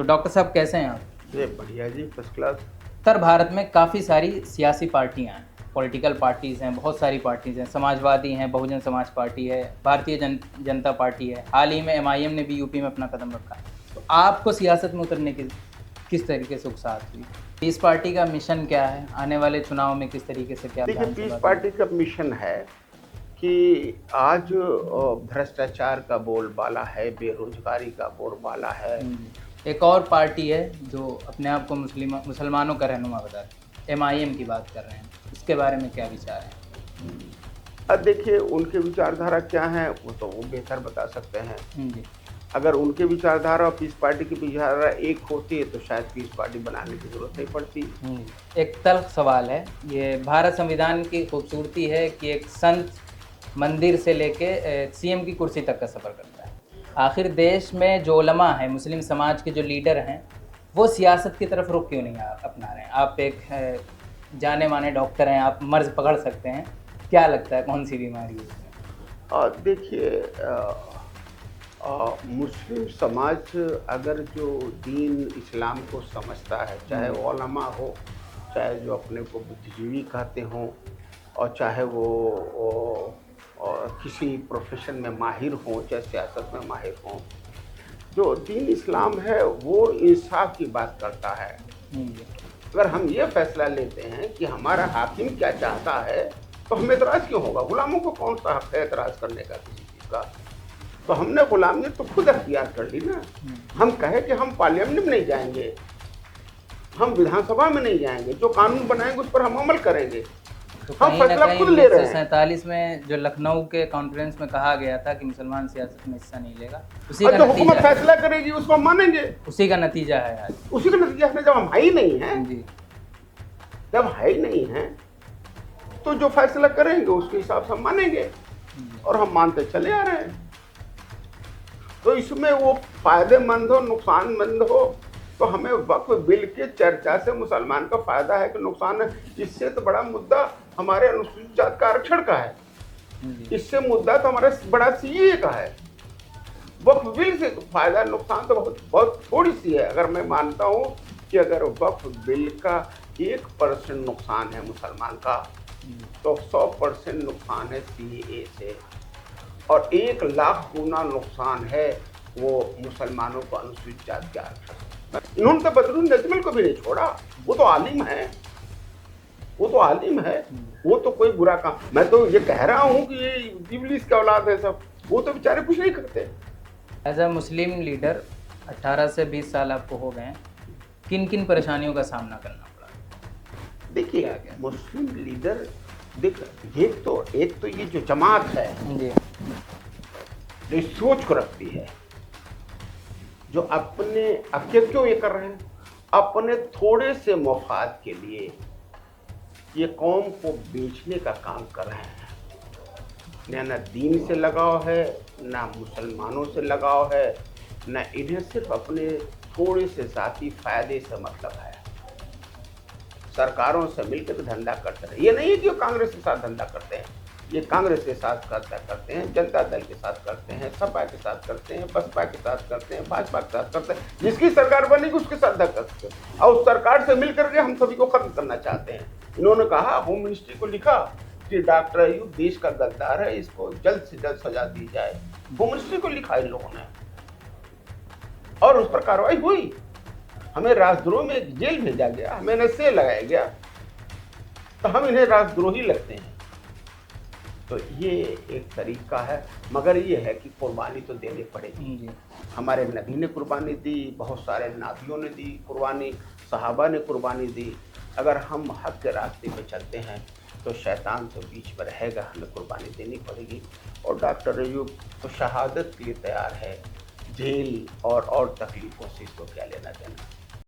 तो डॉक्टर साहब कैसे हैं आप? जी बढ़िया जी, फर्स्ट क्लास। उत्तर भारत में काफ़ी सारी सियासी पार्टियां हैं, पॉलिटिकल पार्टीज़ हैं, बहुत सारी पार्टीज़ हैं, समाजवादी हैं, बहुजन समाज पार्टी है, भारतीय जनता पार्टी है। हाल ही में एमआईएम ने भी यूपी में अपना कदम रखा। तो आपको सियासत में उतरने की किस तरीके से उकसाहट हुई? पीस पार्टी का मिशन क्या है? आने वाले चुनाव में किस तरीके से क्या देखिए, विधानसभा पीस पार्टी का मिशन है कि आज भ्रष्टाचार का बोलबाला है, बेरोजगारी का बोलबाला है। एक और पार्टी है जो अपने आप को मुसलमानों का रहनुमा बताती है, एमआईएम की बात कर रहे हैं, इसके बारे में क्या विचार है? अब देखिए, उनके विचारधारा क्या है वो तो वो बेहतर बता सकते हैं। जी। अगर उनके विचारधारा और पीस पार्टी की विचारधारा एक होती है तो शायद पीस पार्टी बनाने की जरूरत नहीं पड़ती। एक तल्ख सवाल है, ये भारत संविधान की खूबसूरती है कि एक संत मंदिर से लेके सीएम की कुर्सी तक का सफ़र करता है। आखिर देश में जो उलमा है, मुस्लिम समाज के जो लीडर हैं, वो सियासत की तरफ रुख क्यों नहीं अपना रहे हैं? आप एक जाने माने डॉक्टर हैं, आप मर्ज़ पकड़ सकते हैं, क्या लगता है कौन सी बीमारी है इसमें? देखिए, मुस्लिम समाज अगर जो दीन इस्लाम को समझता है, चाहे वो उलमा हो, चाहे जो अपने को बुद्धिजीवी कहते हों, और चाहे वो किसी प्रोफेशन में माहिर हों, चाहे सियासत में माहिर हों, जो दीन इस्लाम है वो इंसाफ की बात करता है। अगर हम ये फैसला लेते हैं कि हमारा हाकिम क्या चाहता है तो हमें एतराज़ क्यों होगा? गुलामों को कौन सा हक है एतराज़ करने का किसी चीज़ का? तो हमने गुलामियत तो खुद अख्तियार कर ली ना। हम कहे कि हम पार्लियामेंट में नहीं जाएंगे, हम विधानसभा में नहीं जाएंगे, जो कानून बनाएंगे उस पर हम अमल करेंगे। तो हम फैसला खुद ले रहे हैं। 1947 में जो लखनऊ के कॉन्फ्रेंस में कहा गया था कि मुसलमान सियासत में हिस्सा नहीं लेगा, उसी का जो नतीजा हुकूमत फैसला करेगी उसको हम मानेंगे। उसी का नतीजा है आज। उसी का नतीजा है। जब हम है ही नहीं हैं, जी। जब है ही नहीं हैं, तो जो फैसला करेंगे उसके हिसाब से हम मानेंगे, और हम मानते चले आ रहे हैं। तो इसमें वो फायदेमंद हो नुकसानमंद हो, तो हमें वक्फ बिल के चर्चा से मुसलमान का फायदा है कि नुकसान है, इससे तो बड़ा मुद्दा हमारे अनुसूचित जाति का आरक्षण का है। इससे मुद्दा तो हमारा बड़ा सीए का है। वक्फ बिल से फायदा नुकसान तो बहुत बहुत थोड़ी सी है। अगर मैं मानता हूँ कि अगर वक्फ बिल का 1% नुकसान है मुसलमान का, तो 100% नुकसान है सीए से, और 1 लाख गुना नुकसान है वो मुसलमानों को अनुसूचित जाति के आरक्षण। इन्होंने तो बदरुन नजमल को भी नहीं छोड़ा। वो तो आलिम है, वो तो आलिम है, वो तो कोई बुरा काम। मैं तो ये कह रहा हूँ कि ये इब्लीस की औलाद है सब, वो तो बेचारे कुछ नहीं करते। एज अ मुस्लिम लीडर 18 से 20 साल आपको हो गए हैं, किन किन परेशानियों का सामना करना पड़ा? देखिए, मुस्लिम लीडर देख, एक तो ये जो जमात है जी, जो सोच को रखती है, जो अपने अब क्यों ये कर रहे हैं, अपने थोड़े से मफाद के लिए ये कौम को बेचने का काम कर रहे हैं। ना दीन से लगाव है, ना मुसलमानों से लगाव है, ना इन्हें सिर्फ अपने थोड़े से जाती फायदे से मतलब है। सरकारों से मिलकर धंधा करते हैं। ये नहीं है कि वो कांग्रेस के साथ धंधा करते हैं, ये कांग्रेस के साथ करते हैं, जनता दल के साथ करते हैं, सपा के साथ करते हैं, बसपा के साथ करते हैं, भाजपा के साथ करते हैं। जिसकी सरकार बनेगी उसके साथ धक्का करते हैं, और उस सरकार से मिलकर के हम सभी को खत्म करना चाहते हैं। इन्होंने कहा, होम मिनिस्ट्री को लिखा कि डॉक्टर अयूब देश का गद्दार है, इसको जल्द से जल्द सजा दी जाए। होम मिनिस्ट्री को लिखा इन लोगों ने, और उस पर कार्रवाई हुई। हमें राजद्रोह में जेल भेजा गया, हमें नशे लगाया गया, तो हम इन्हें राजद्रोही लगते हैं। तो ये एक तरीका है, मगर ये है कि कुर्बानी तो देनी पड़ेगी। हमारे नबी ने कुर्बानी दी, बहुत सारे नाबियों ने दी कुर्बानी, सहाबा ने कुर्बानी दी। अगर हम हक के रास्ते पे चलते हैं तो शैतान तो बीच में रहेगा, हमें कुर्बानी देनी पड़ेगी। और डॉक्टर अयूब तो शहादत के लिए तैयार है, जेल और तकलीफों से इसको क्या लेना देना।